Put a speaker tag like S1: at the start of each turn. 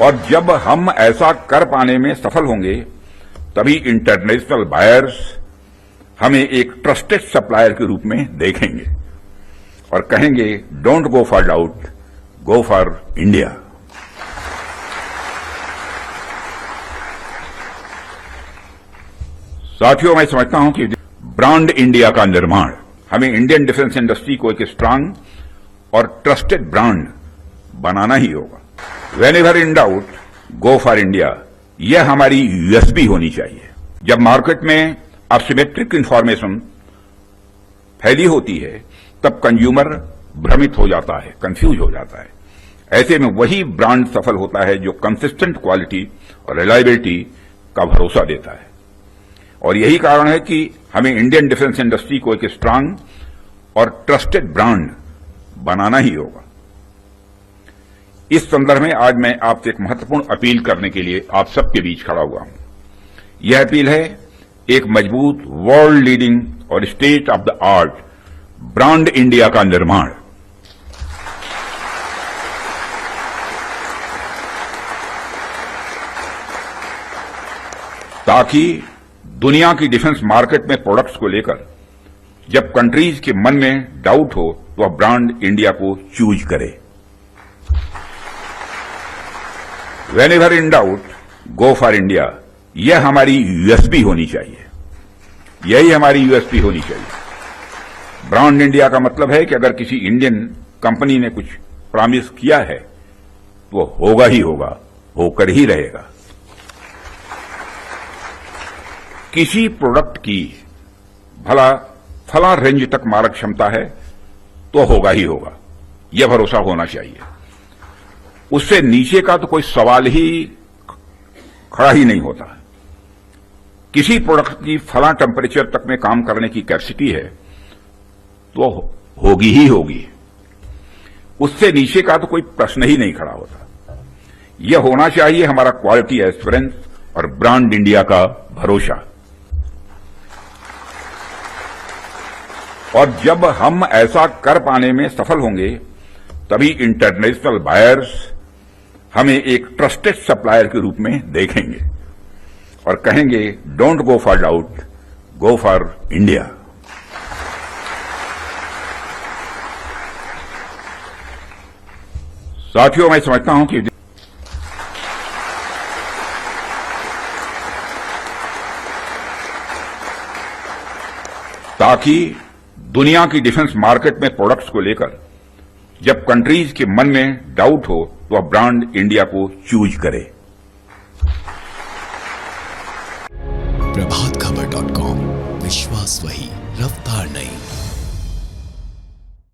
S1: और जब हम ऐसा कर पाने में सफल होंगे तभी इंटरनेशनल बायर्स हमें एक ट्रस्टेड सप्लायर के रूप में देखेंगे और कहेंगे, don't go for doubt, go for India. साथियों, मैं समझता हूं कि ब्रांड इंडिया का निर्माण हमें इंडियन डिफेंस इंडस्ट्री को एक स्ट्रांग और ट्रस्टेड ब्रांड बनाना ही होगा। When ever in doubt, go for India, यह हमारी यूएसपी होनी चाहिए। जब मार्केट में असिमेट्रिक इंफॉर्मेशन फैली होती है तब कंज्यूमर भ्रमित हो जाता है, कंफ्यूज हो जाता है। ऐसे में वही ब्रांड सफल होता है जो कंसिस्टेंट क्वालिटी और रिलायबिलिटी का भरोसा देता है। और यही कारण है कि हमें इंडियन डिफेंस इंडस्ट्री को एक स्ट्रांग और ट्रस्टेड ब्रांड बनाना ही होगा। इस संदर्भ में आज मैं आपसे एक महत्वपूर्ण अपील करने के लिए आप सबके बीच खड़ा हुआ हूं। यह अपील है एक मजबूत, वर्ल्ड लीडिंग और state of the art brand India का निर्माण। ताकि दुनिया की डिफेंस मार्केट में प्रोडक्ट्स को लेकर जब कंट्रीज के मन में डाउट हो तो वह ब्रांड इंडिया को चूज करे। When ever in doubt, go for India, यह हमारी यूएसपी होनी चाहिए। यही हमारी यूएसपी होनी चाहिए। ब्रांड इंडिया का मतलब है कि अगर किसी इंडियन कंपनी ने कुछ प्रॉमिस किया है तो वो होगा ही होगा, होकर ही रहेगा। किसी प्रोडक्ट की भला फला रेंज तक मारक क्षमता है तो होगा ही होगा, यह भरोसा होना चाहिए। उससे नीचे का तो कोई सवाल ही खड़ा ही नहीं होता। किसी प्रोडक्ट की फला टेम्परेचर तक में काम करने की कैपेसिटी है तो होगी ही होगी, उससे नीचे का तो कोई प्रश्न ही नहीं खड़ा होता। यह होना चाहिए हमारा क्वालिटी एश्योरेंस और ब्रांड इंडिया का भरोसा। और जब हम ऐसा कर पाने में सफल होंगे तभी इंटरनेशनल बायर्स हमें एक ट्रस्टेड सप्लायर के रूप में देखेंगे और कहेंगे, don't go for doubt, go for India. साथियों, मैं समझता हूं कि ताकि दुनिया की डिफेंस मार्केट में प्रोडक्ट्स को लेकर जब कंट्रीज के मन में डाउट हो तो वह ब्रांड इंडिया को चूज करे।
S2: प्रभातखबर.com, विश्वास वही, रफ्तार नहीं।